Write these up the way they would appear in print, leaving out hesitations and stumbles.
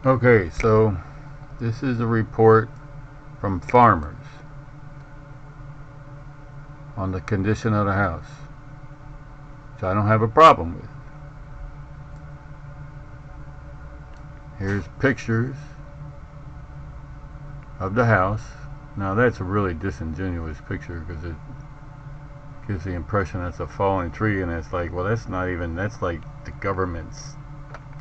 Okay, so this is a report from farmers on the condition of the house, which I don't have a problem with. Here's pictures of the house. Now that's a really disingenuous picture because it gives the impression that's a fallen tree, and it's like, well, that's not even, that's like the government's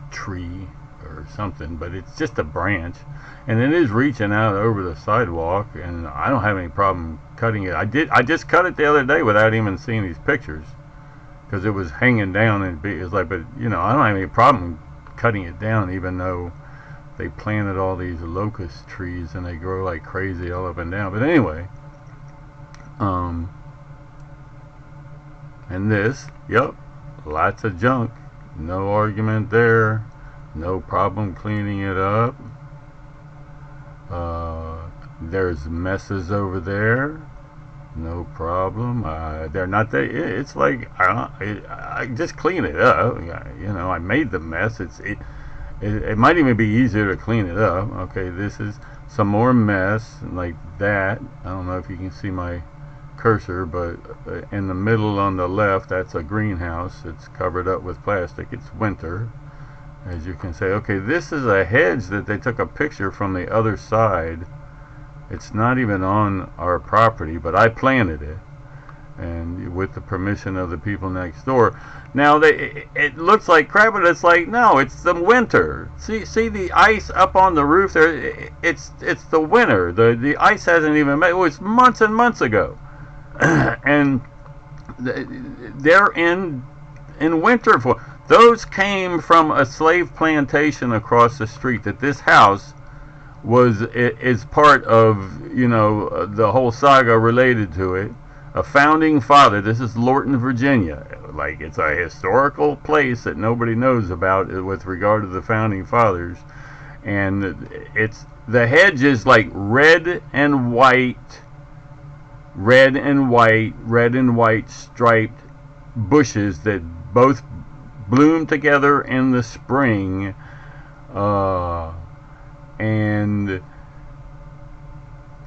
tree or something, but it's just a branch, and it is reaching out over the sidewalk, and I don't have any problem cutting it. I just cut it the other day without even seeing these pictures because it was hanging down, and it was like, but you know, I don't have any problem cutting it down, even though they planted all these locust trees and they grow like crazy all up and down. But anyway, and this, yep, lots of junk, no argument there. No problem cleaning it up. There's messes over there. No problem. They're not there. It's like I just clean it up. You know, I made the mess. It might even be easier to clean it up. Okay, this is some more mess like that. I don't know if you can see my cursor, but in the middle on the left, that's a greenhouse. It's covered up with plastic. It's winter. As you can say, okay, this is a hedge that they took a picture from the other side. It's not even on our property, but I planted it, and with the permission of the people next door. Now it looks like crap, but it's like, no, it's the winter. See the ice up on the roof there. It's the winter. The ice hasn't even met. It was months and months ago, and they're in winter for. Those came from a slave plantation across the street that this house is part of, you know, the whole saga related to it. A founding father, this is Lorton, Virginia. Like, it's a historical place that nobody knows about with regard to the founding fathers. And the hedge is like red and white striped bushes that both bloom together in the spring, and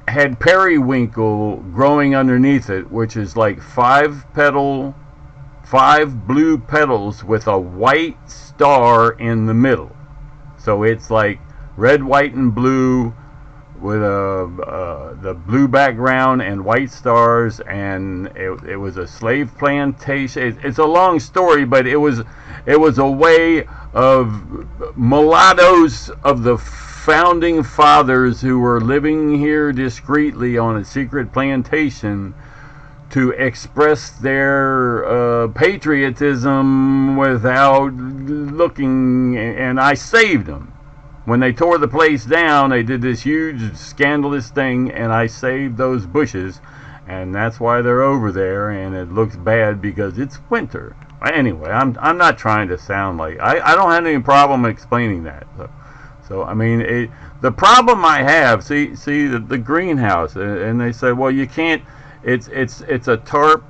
had periwinkle growing underneath it, which is like five blue petals with a white star in the middle. So it's like red, white, and blue with the blue background and white stars, and it was a slave plantation. It's a long story, but it was a way of mulattoes of the founding fathers who were living here discreetly on a secret plantation to express their patriotism without looking, and I saved them. When they tore the place down, they did this huge scandalous thing, and I saved those bushes, and that's why they're over there, and it looks bad because it's winter. Anyway, I'm not trying to sound like I don't have any problem explaining that. So I mean, the problem I have, see the greenhouse, and they say, well, you can't. It's a tarp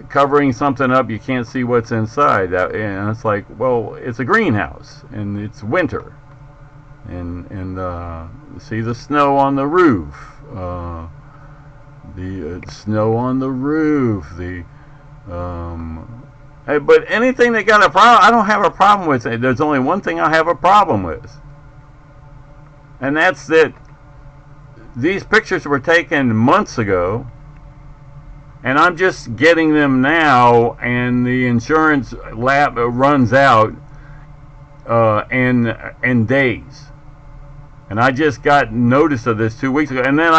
covering something up. You can't see what's inside. And it's like, well, it's a greenhouse, and it's winter. And see the snow on the roof, the snow on the roof, but anything that got a problem, I don't have a problem with it. There's only one thing I have a problem with, and that's that these pictures were taken months ago, and I'm just getting them now, and the insurance lap runs out in days. And I just got notice of this 2 weeks ago, and then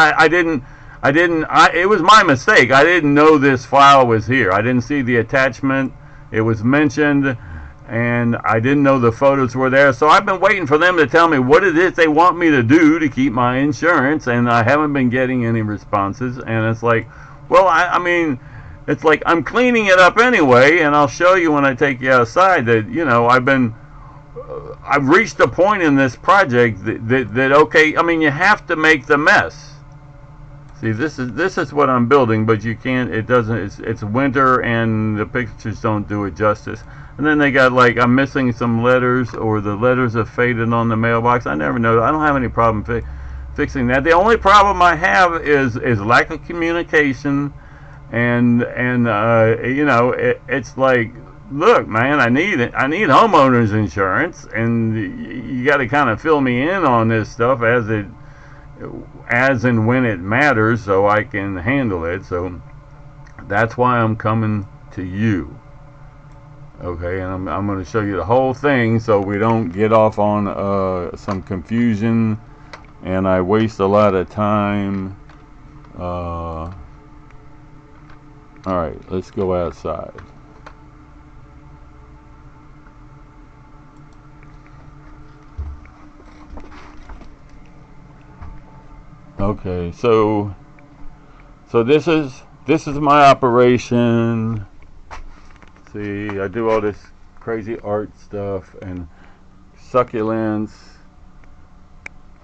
it was my mistake. I didn't know this file was here. I didn't see the attachment. It was mentioned, and I didn't know the photos were there. So I've been waiting for them to tell me what it is they want me to do to keep my insurance, and I haven't been getting any responses. And it's like, well, I mean, it's like I'm cleaning it up anyway, and I'll show you when I take you outside that, you know, I've reached a point in this project that okay, I mean, you have to make the mess. See, this is what I'm building, but you can't. It doesn't. It's winter, and the pictures don't do it justice. And then they got like I'm missing some letters, or the letters are faded on the mailbox. I never know. I don't have any problem fixing that. The only problem I have is lack of communication, and you know, it's like, look, man, I need homeowners insurance, and you got to kind of fill me in on this stuff as and when it matters, so I can handle it. So that's why I'm coming to you. Okay, and I'm going to show you the whole thing so we don't get off on some confusion and I waste a lot of time. Alright, let's go outside. Okay, so this is my operation. See, I do all this crazy art stuff and succulents,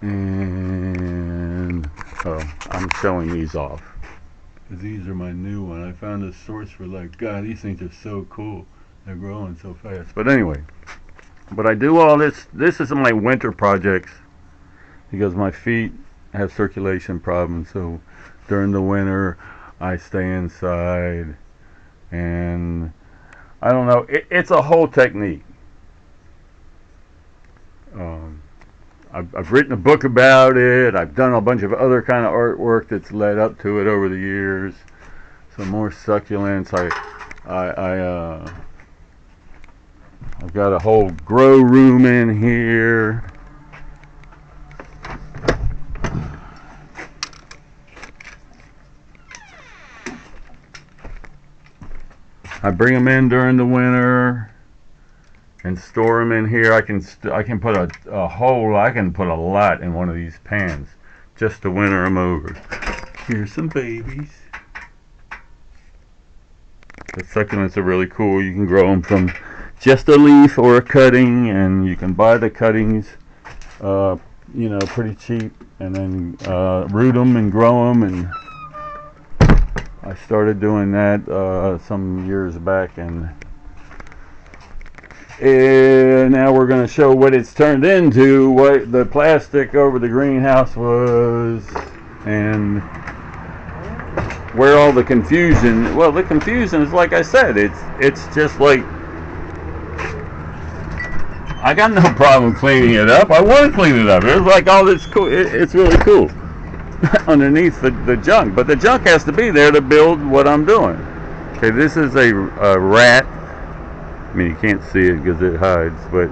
and I'm showing these off because these are my new one. I found a source for, like, God, these things are so cool. They're growing so fast. But anyway, but I do all this. This is my winter projects because my feet have circulation problems. So during the winter, I stay inside, and I don't know. It's a whole technique. I've written a book about it. I've done a bunch of other kind of artwork that's led up to it over the years. Some more succulents. I've got a whole grow room in here. I bring them in during the winter and store them in here. I can put a whole, I can put a lot in one of these pans just to winter them over. Here's some babies. The succulents are really cool. You can grow them from just a leaf or a cutting, and you can buy the cuttings, you know, pretty cheap, and then root them and grow them. And I started doing that some years back, and now we're going to show what it's turned into, what the plastic over the greenhouse was, and where all the confusion. Well, the confusion is, like I said, it's just like, I got no problem cleaning it up. I want to clean it up. It's like all this cool. It's really cool underneath the junk, but the junk has to be there to build what I'm doing. Okay, this is a rat. I mean, you can't see it because it hides, but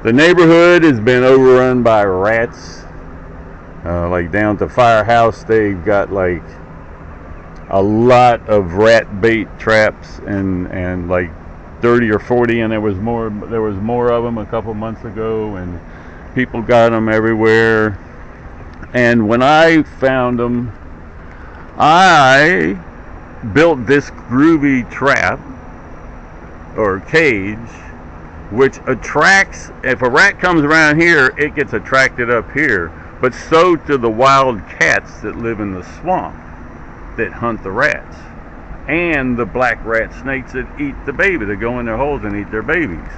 the neighborhood has been overrun by rats. Like down to Firehouse, they've got like a lot of rat bait traps, and like 30 or 40, and there was more of them a couple months ago, and people got them everywhere. And when I found them, I built this groovy trap or cage, which attracts, if a rat comes around here, it gets attracted up here, but so do the wild cats that live in the swamp that hunt the rats, and the black rat snakes that eat the baby, that go in their holes and eat their babies.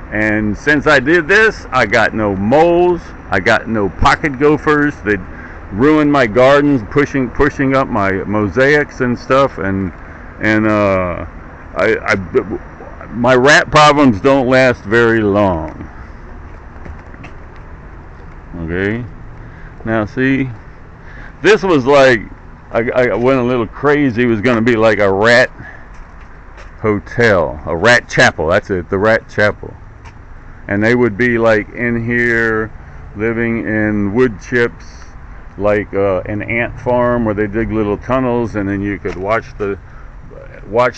And since I did this, I got no moles, I got no pocket gophers that ruin my gardens, pushing up my mosaics and stuff, and my rat problems don't last very long. Okay, now see, this was like, I went a little crazy. It was going to be like a rat hotel, a rat chapel. That's it, the rat chapel. And they would be like in here, living in wood chips, like an ant farm where they dig little tunnels, and then you could watch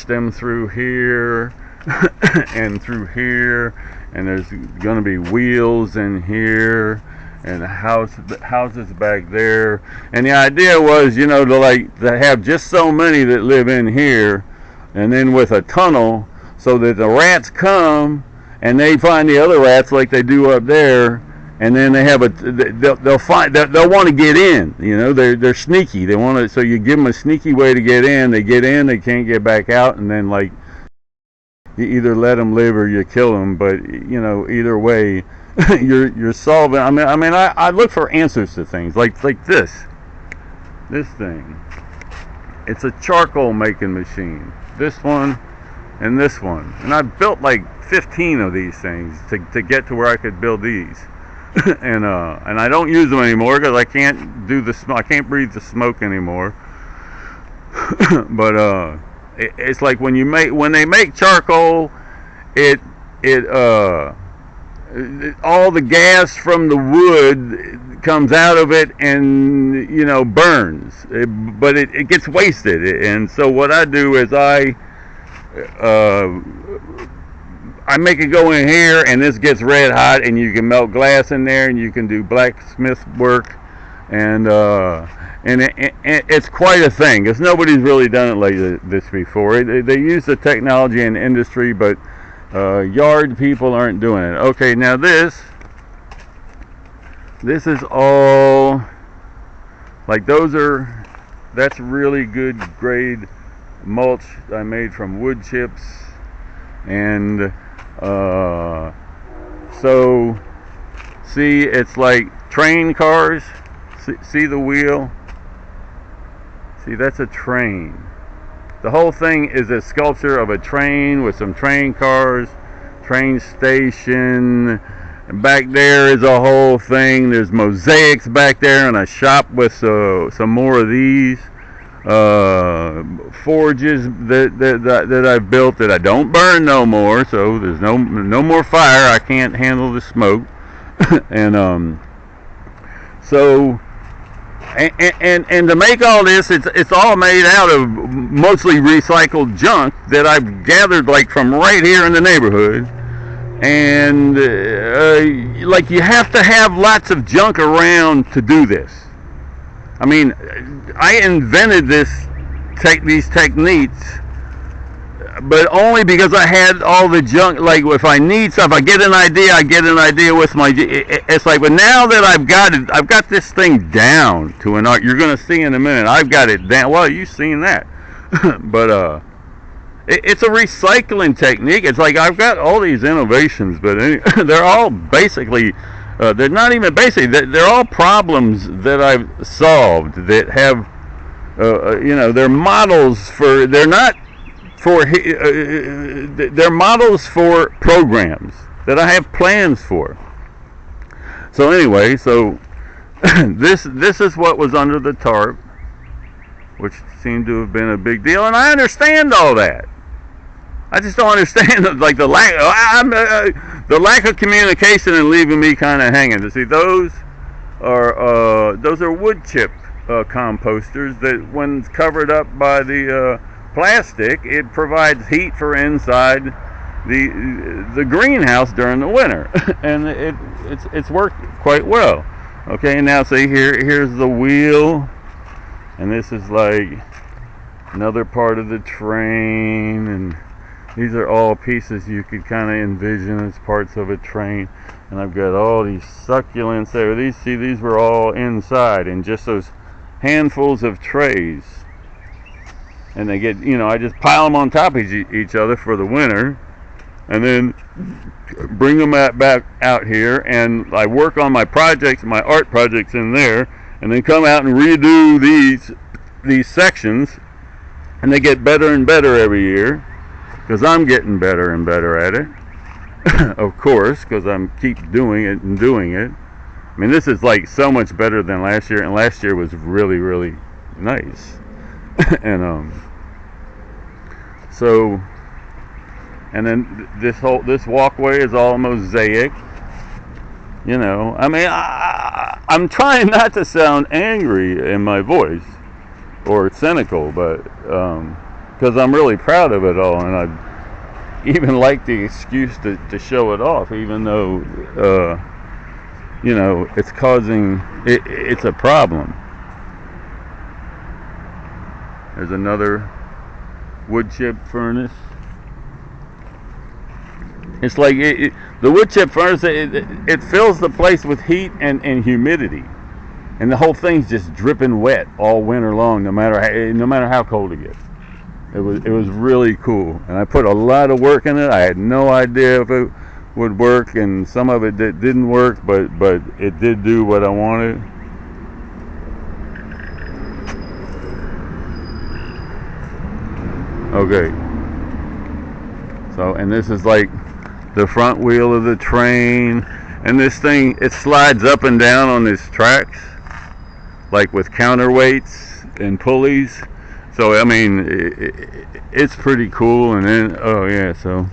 them through here and through here, and there's going to be wheels in here, and houses back there. And the idea was, you know, to have just so many that live in here, and then with a tunnel, so that the rats come and they find the other rats like they do up there, and then they have they'll want to get in. You know, they're sneaky. They want to, so you give them a sneaky way to get in. They get in, they can't get back out, and then like you either let them live or you kill them. But you know, either way, you're solving. I look for answers to things like this thing. It's a charcoal making machine. This one and this one, and I built like 15 of these things to get to where I could build these. and I don't use them anymore because I can't do the I can't breathe the smoke anymore. But it's like when they make charcoal, all the gas from the wood comes out of it and you know burns, but it gets wasted. And so what I do is I make it go in here, and this gets red hot, and you can melt glass in there, and you can do blacksmith work, and it's quite a thing, because nobody's really done it like this before. They use the technology in the industry, but yard people aren't doing it. Okay, now this is all, like that's really good grade mulch I made from wood chips. And so see, it's like train cars. See the wheel? See, that's a train. The whole thing is a sculpture of a train with some train cars, train station. And back there is a whole thing. There's mosaics back there, and a shop with some more of these. Forges that I've built that I don't burn no more, so there's no more fire. I can't handle the smoke. And so and to make all this, it's all made out of mostly recycled junk that I've gathered like from right here in the neighborhood. And like you have to have lots of junk around to do this. I mean, I invented these techniques, but only because I had all the junk. Like if I need stuff, I get an idea with my. It's like, but now that I've got this thing down to an art. You're gonna see in a minute. I've got it down. Well, you've seen that, but it's a recycling technique. It's like I've got all these innovations, but they're all basically. They're not even basic. They're all problems that I've solved that have, you know, they're models for. They're not for. They're models for programs that I have plans for. So anyway, so this is what was under the tarp, which seemed to have been a big deal, and I understand all that. I just don't understand like the lack of communication and leaving me kind of hanging. To see, those are wood chip composters that, when covered up by the plastic, it provides heat for inside the greenhouse during the winter, and it's worked quite well. Okay, now see here's the wheel, and this is like another part of the train, and these are all pieces you could kind of envision as parts of a train. And I've got all these succulents there. These were all inside in just those handfuls of trays. And they get, you know, I just pile them on top of each other for the winter, and then bring them back out here, and I work on my projects, my art projects in there, and then come out and redo these sections, and they get better and better every year. Because I'm getting better and better at it, of course, because I'm keep doing it and doing it. I mean, this is like so much better than last year, and last year was really, really nice. And so, and then this walkway is all mosaic. You know, I mean, I'm trying not to sound angry in my voice or cynical, but because I'm really proud of it all, and I even like the excuse to show it off, even though you know it's causing it's a problem. There's another wood chip furnace. It's like The wood chip furnace, it fills the place with heat and humidity, and the whole thing's just dripping wet all winter long, no matter how cold it gets. It was really cool, and I put a lot of work in it. I had no idea if it would work, and some of it didn't work, but it did do what I wanted. Okay. So, and this is like the front wheel of the train, and this thing, it slides up and down on these tracks, like with counterweights and pulleys. So I mean, it's pretty cool. And then, oh yeah, so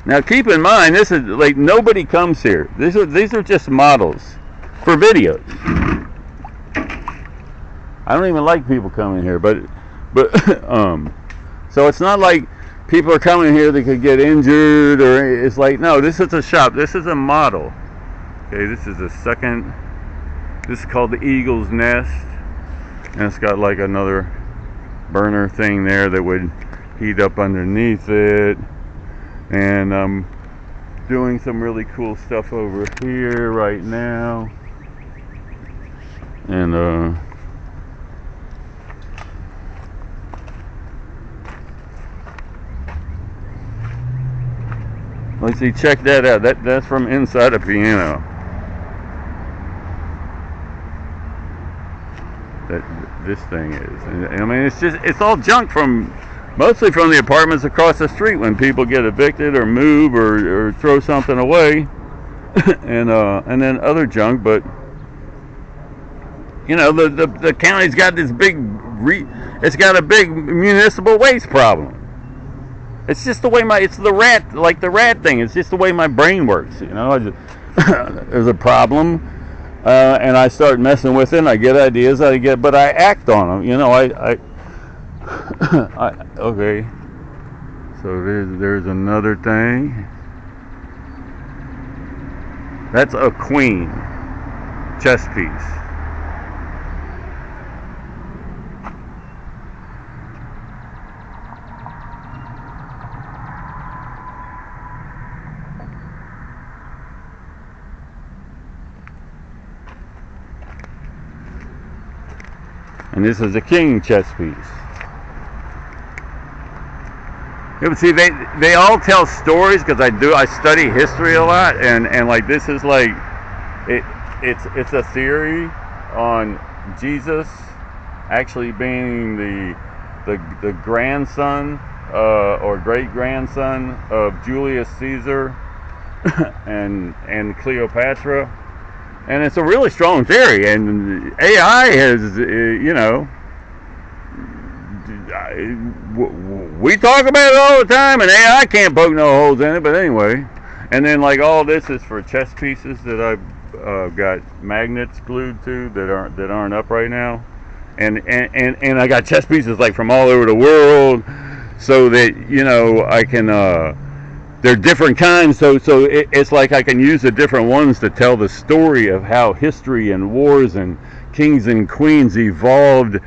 now keep in mind, this is like, nobody comes here. These are just models for videos. I don't even like people coming here, but so it's not like people are coming here that could get injured, or it's like, no, this is a shop. This is a model. Okay, this is the second. This is called the Eagle's Nest, and it's got like another burner thing there that would heat up underneath it. And I'm doing some really cool stuff over here right now. And let's see, check that out. That's from inside a piano. This thing is. And I mean, it's all junk mostly from the apartments across the street when people get evicted or move or throw something away, and then other junk. But you know, the county's got this it's got a big municipal waste problem. It's just the way it's the rat thing. It's just the way my brain works. You know, there's a problem, and I start messing with it. And I get ideas. But I act on them. You know, okay. So there's another thing. That's a queen chess piece. And this is a king chess piece. Yeah, but see, they all tell stories, because I study history a lot, and like, this is like, it's a theory on Jesus actually being the grandson or great grandson of Julius Caesar and Cleopatra. And it's a really strong theory, and AI has, you know, we talk about it all the time, and AI can't poke no holes in it. But anyway, and then like all this is for chess pieces that I've got magnets glued to that aren't up right now, and I got chess pieces like from all over the world, so that, you know, I can. They're different kinds, so it's like I can use the different ones to tell the story of how history and wars and kings and queens evolved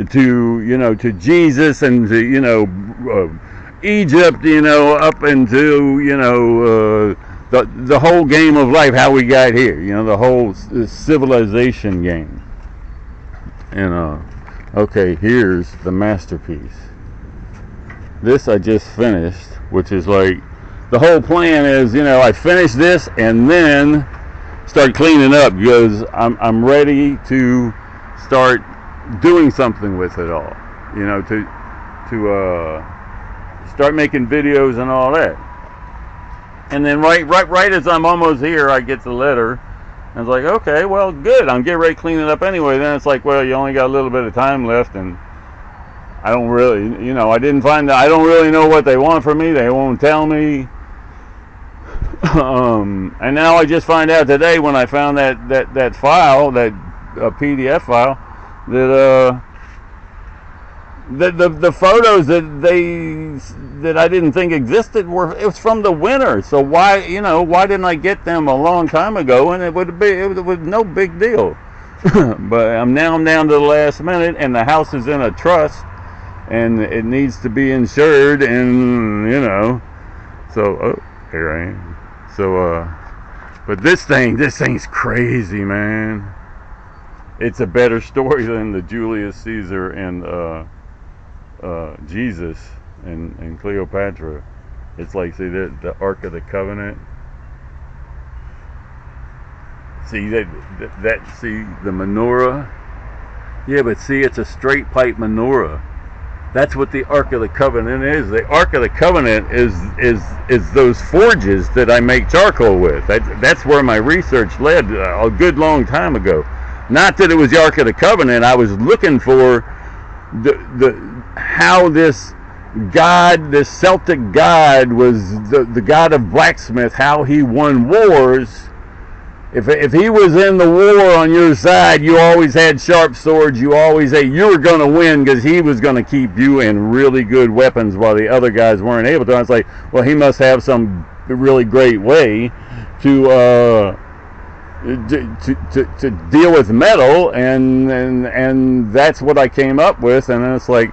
to, you know, to Jesus, and to, you know, Egypt, you know, up into, you know, the whole game of life, how we got here, you know, the whole civilization game. And okay, here's the masterpiece. This I just finished, which is like, the whole plan is, you know, I finish this and then start cleaning up, because I'm ready to start doing something with it all. You know, to start making videos and all that. And then right as I'm almost here, I get the letter, and it's like, okay, well, good. I'm getting ready to clean it up anyway. Then it's like, well, you only got a little bit of time left, and I don't really, you know, I don't really know what they want from me. They won't tell me. And now I just find out today, when I found that file, that PDF file, that the photos that I didn't think existed it was from the winter. So why didn't I get them a long time ago? And it was no big deal. But I'm down to the last minute, and the house is in a trust, and it needs to be insured, and, you know, So, oh, here I am. So, but this thing's crazy, man. It's a better story than the Julius Caesar and Jesus and Cleopatra. It's like, see, the Ark of the Covenant. See see the menorah. Yeah, but see, it's a straight pipe menorah. That's what the Ark of the Covenant is. The Ark of the Covenant is those forges that I make charcoal with. That's where my research led a good long time ago. Not that it was the Ark of the Covenant. I was looking for how this god, this Celtic god, was the god of blacksmith. How he won wars. If he was in the war on your side, you always had sharp swords. You always say you were going to win because he was going to keep you in really good weapons while the other guys weren't able to. I was like, well, he must have some really great way to deal with metal, and that's what I came up with. And it's like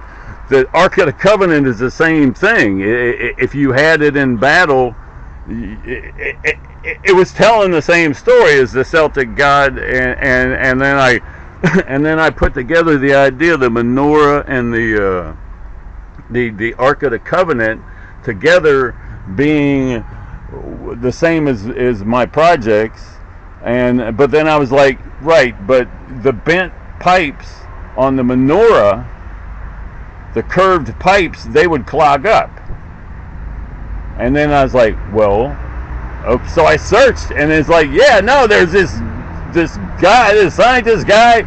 the Ark of the Covenant is the same thing. If you had it in battle, it was telling the same story as the Celtic god, and then I and then I put together the idea of the menorah and the Ark of the Covenant together being the same as my projects, but then I was like, right, but the bent pipes on the menorah, the curved pipes, they would clog up. And then I was like, well, okay. So I searched, and it's like, yeah, no, there's this guy, this scientist guy,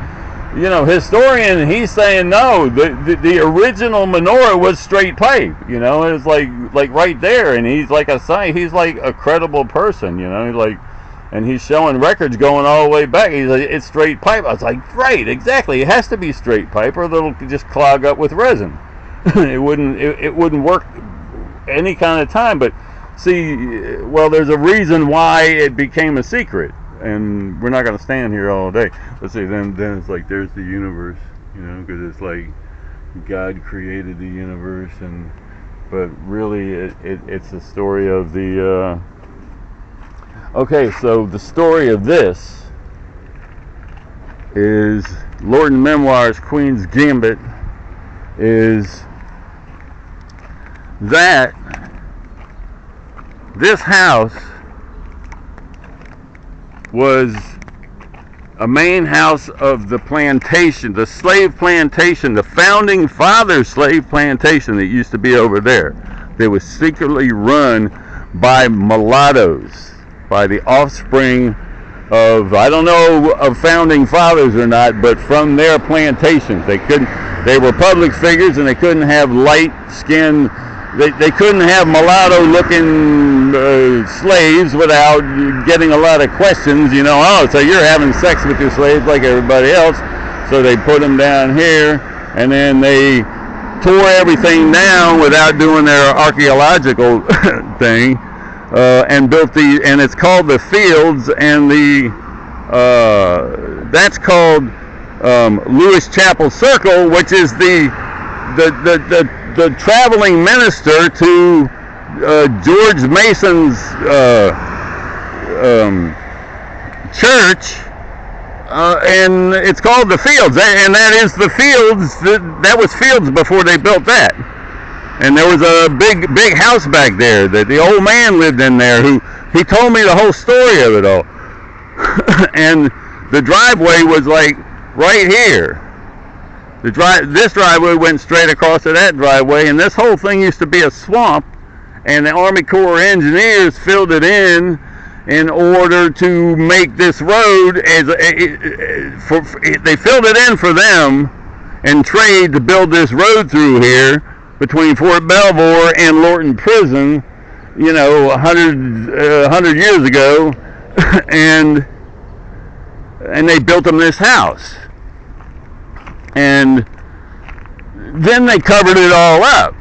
historian, and he's saying no, the original menorah was straight pipe, it's like right there, and he's like he's like a credible person, and he's showing records going all the way back. He's like, it's straight pipe. I was like, right, exactly, it has to be straight pipe, or it'll just clog up with resin. it wouldn't work any kind of time. But see, well, there's a reason why it became a secret, and we're not going to stand here all day. Let's see, then it's like there's the universe, because it's like God created the universe, but really it's the story of the okay, so the story of this is Lord and Memoirs Queen's Gambit, is that this house was a main house of the plantation, the slave plantation, the founding fathers' slave plantation that used to be over there. That was secretly run by mulattoes, by the offspring of, I don't know of founding fathers or not, but from their plantations. They were public figures, and they couldn't have light skin. They couldn't have mulatto-looking slaves without getting a lot of questions. Oh, so you're having sex with your slaves like everybody else. So they put them down here, and then they tore everything down without doing their archaeological thing, and built and it's called the Fields, and that's called Lewis Chapel Circle, which is the traveling minister to George Mason's church, and it's called the Fields, and that is the Fields. That was Fields before they built that, and there was a big house back there that the old man lived in there. He told me the whole story of it all, and the driveway was like right here. This driveway went straight across to that driveway, and this whole thing used to be a swamp, and the Army Corps engineers filled it in order to make this road. They filled it in for them and trade to build this road through here between Fort Belvoir and Lorton Prison, 100 years ago, and they built them this house. And then they covered it all up.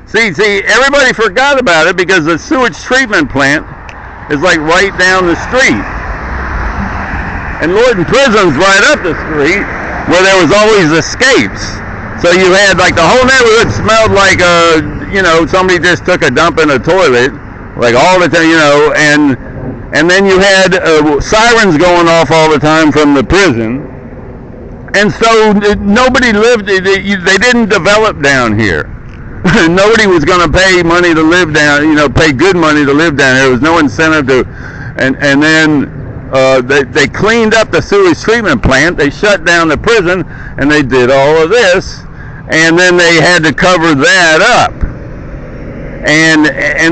See, everybody forgot about it because the sewage treatment plant is like right down the street. And Lorton Prison's right up the street where there was always escapes. So you had like the whole neighborhood smelled like somebody just took a dump in a toilet, like all the time, and then you had sirens going off all the time from the prison, and so nobody lived. They didn't develop down here. Nobody was going to pay money to live down, pay good money to live down here. There was no incentive to, and then they cleaned up the sewage treatment plant. They shut down the prison, and they did all of this, and then they had to cover that up. And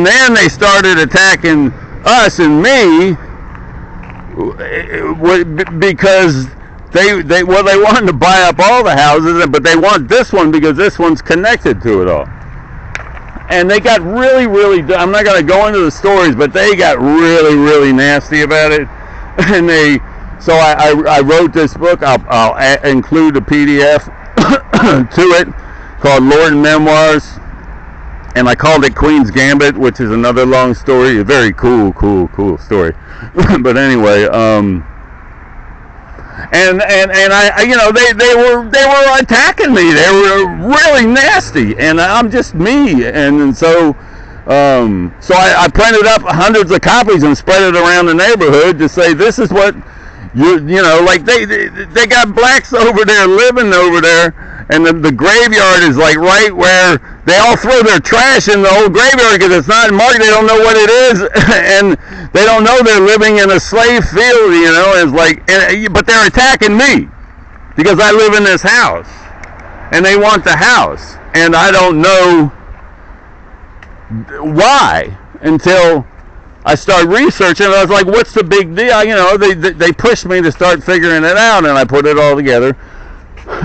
then they started attacking us and me because they wanted to buy up all the houses, but they want this one because this one's connected to it all. And they got really, really, I'm not going to go into the stories, but they got really, really nasty about it. And so I wrote this book. I'll include a PDF to it called Lorton Memoirs. And I called it Queen's Gambit, which is another long story. A very cool story. But anyway, and I, they were attacking me. They were really nasty, and I'm just me. And so I printed up hundreds of copies and spread it around the neighborhood to say, this is what like they got blacks over there living over there. And the graveyard is like right where they all throw their trash in the old graveyard because it's not marked. They don't know what it is, and they don't know they're living in a slave field. It's like, but they're attacking me because I live in this house, and they want the house, and I don't know why until I start researching. I was like, what's the big deal? They pushed me to start figuring it out, and I put it all together.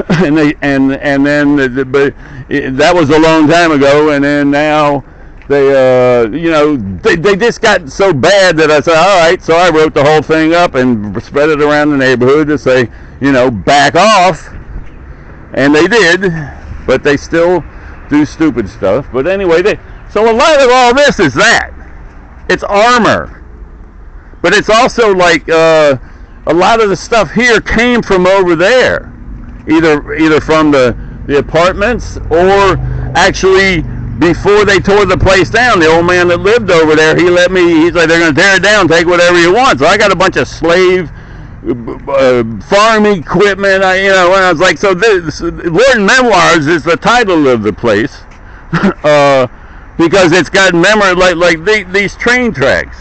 And but that was a long time ago, and then now they just got so bad that I said, all right. So I wrote the whole thing up and spread it around the neighborhood to say, back off, and they did, but they still do stupid stuff. But anyway, so a lot of all this is that it's armor, but it's also like a lot of the stuff here came from over there. Either from the apartments, or actually before they tore the place down, the old man that lived over there, he's like, they're going to tear it down, take whatever you want. So I got a bunch of slave farm equipment, and I was like, so this Lorton Memoirs is the title of the place, because it's got memory, like these train tracks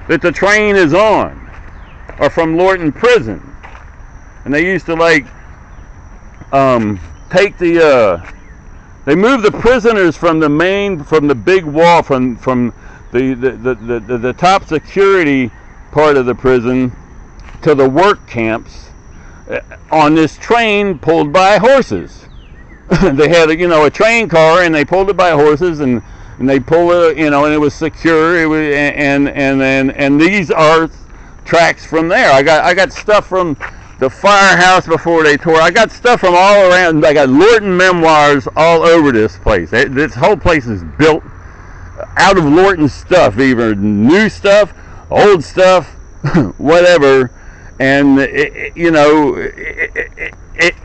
that the train is on are from Lorton Prison, and they used to take they moved the prisoners from the big wall, from the top security part of the prison to the work camps on this train pulled by horses. They had a train car, and they pulled it by horses, and they pulled it, and it was secure. It was, and these are tracks from there. I got stuff from the firehouse before they tore. I got stuff from all around. I got Lorton Memoirs all over this place. This whole place is built out of Lorton stuff, either new stuff, old stuff, whatever. And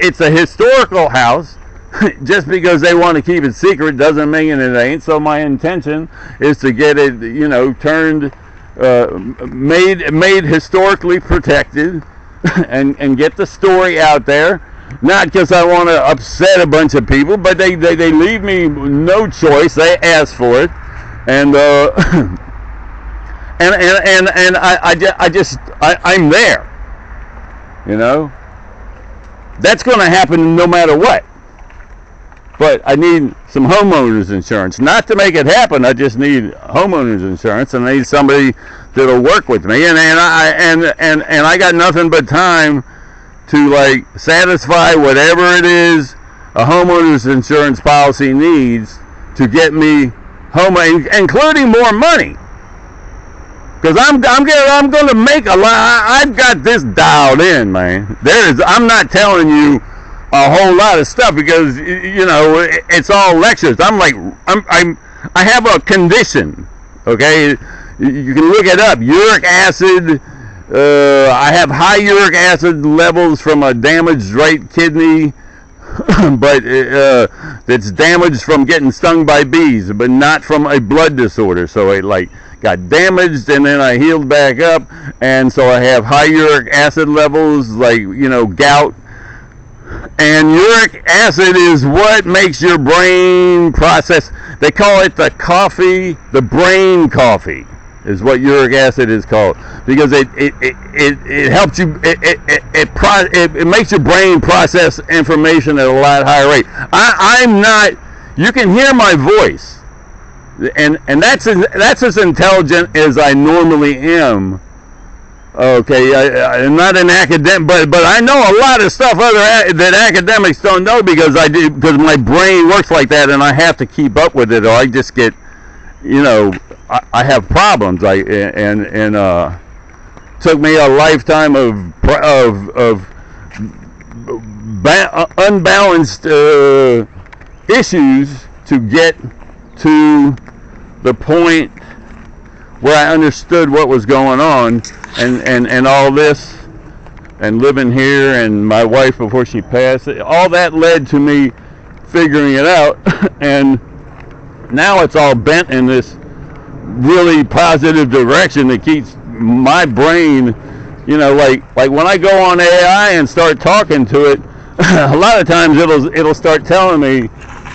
it's a historical house. Just because they want to keep it secret doesn't mean it ain't. So my intention is to get it, turned, made historically protected. And get the story out there, not because I want to upset a bunch of people, but they leave me no choice. They ask for it, and I'm there. That's going to happen no matter what. But I need some homeowners insurance. Not to make it happen, I just need homeowners insurance, and I need somebody that'll work with me. And I got nothing but time to satisfy whatever it is a homeowners insurance policy needs to get me home, including more money. Because I'm going to make a lot. I've got this dialed in, man. I'm not telling you a whole lot of stuff because it's all lectures. I have a condition, okay? You can look it up. Uric acid. I have high uric acid levels from a damaged right kidney. but it's damaged from getting stung by bees, but not from a blood disorder. So it like got damaged, and then I healed back up, and so I have high uric acid levels, like gout. And uric acid is what makes your brain process. They call it the coffee, the brain coffee, is what uric acid is called, because it helps you. It makes your brain process information at a lot higher rate. I'm not. You can hear my voice, and that's as intelligent as I normally am. Okay, I'm not an academic, but I know a lot of stuff that academics don't know, because my brain works like that, and I have to keep up with it, or I just get, I have problems. Took me a lifetime of unbalanced issues to get to the point where I understood what was going on, and all this, and living here, and my wife before she passed, all that led to me figuring it out. And now it's all bent in this really positive direction that keeps my brain, like when I go on AI and start talking to it, a lot of times it'll start telling me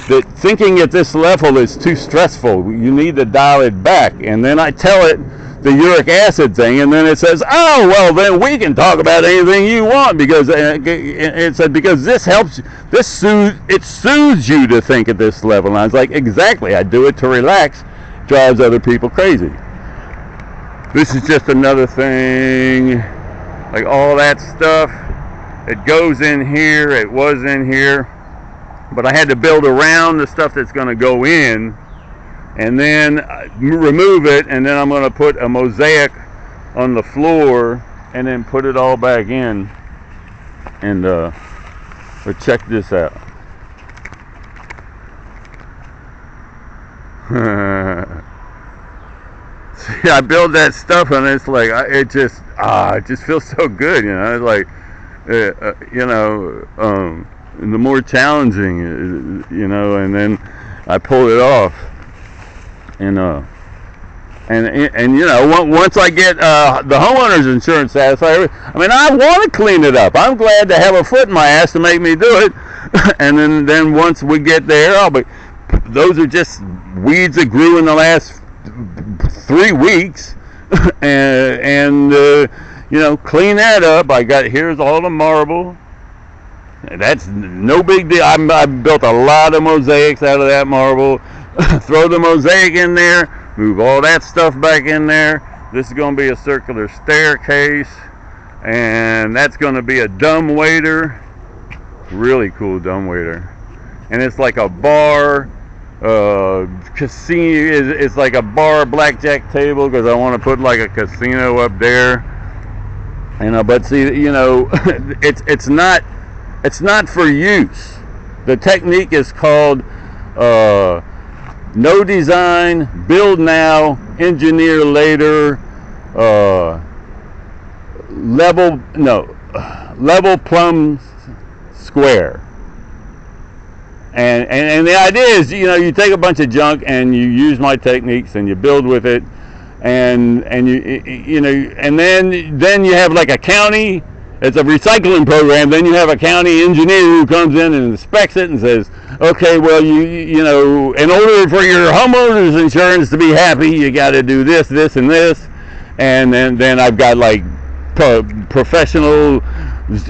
that thinking at this level is too stressful. You need to dial it back. And then I tell it the uric acid thing, and then it says, "Oh, well, then we can talk about anything you want, because it said, because this helps, it soothes you to think at this level." And I was like, exactly. I do it to relax. Drives other people crazy. This is just another thing, like all that stuff. It goes in here. It was in here. But I had to build around the stuff that's going to go in, and then remove it, and then I'm going to put a mosaic on the floor, and then put it all back in. And check this out. See, I build that stuff, and it's like it just feels so good, It's like and the more challenging, and then I pull it off, and once I get the homeowner's insurance satisfied, I want to clean it up. I'm glad to have a foot in my ass to make me do it, and then once we get there, those are just weeds that grew in the last 3 weeks, and clean that up. Here's all the marble. That's no big deal. I built a lot of mosaics out of that marble. Throw the mosaic in there, move all that stuff back in there. This is going to be a circular staircase, and that's going to be a dumbwaiter. Really cool dumbwaiter. And it's like a bar, casino. It's like a bar blackjack table, because I want to put like a casino up there. But see, it's not for use. The technique is called no design, build now, engineer later, level plumb square. And the idea is, you take a bunch of junk and you use my techniques and you build with it, and then you have like a county. It's a recycling program. Then you have a county engineer who comes in and inspects it and says, okay, well, in order for your homeowner's insurance to be happy, you got to do this, this, and this. And then I've got like professionals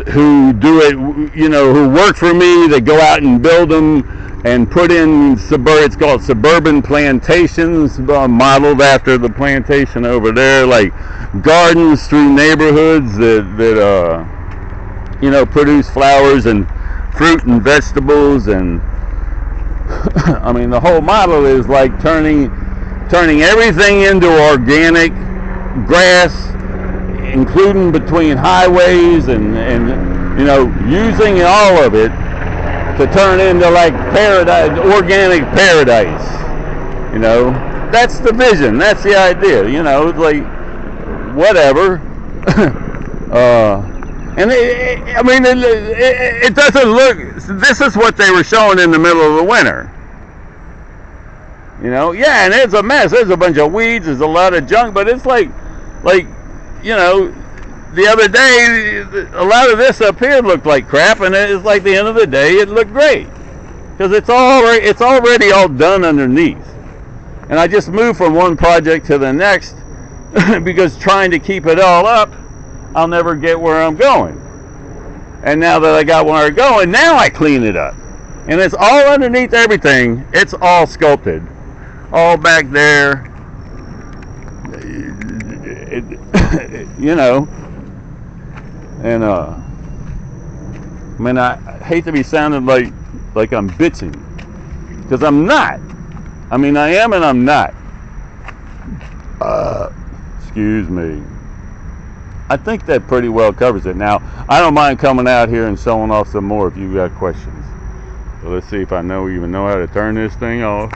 who do it, who work for me. They go out and build them and put in it's called suburban plantations, modeled after the plantation over there, like gardens through neighborhoods that produce flowers and fruit and vegetables. And the whole model is like turning everything into organic grass, including between highways, and using all of it to turn into like paradise, organic paradise. That's the vision. That's the idea. Like whatever. And I mean, it doesn't look. This is what they were showing in the middle of the winter. You know, yeah, and it's a mess. There's a bunch of weeds. There's a lot of junk, but it's like, you know, the other day, a lot of this up here looked like crap, and it's like the end of the day, it looked great because it's already all done underneath. And I just moved from one project to the next because trying to keep it all up, I'll never get where I'm going. And now that I got where I'm going, now I clean it up. And it's all underneath everything. It's all sculpted. All back there. You know. And, I mean, I hate to be sounding like I'm bitching. Because I'm not. I mean, I am and I'm not. Excuse me. I think that pretty well covers it. Now, I don't mind coming out here and showing off some more if you got questions. So let's see if I even know how to turn this thing off.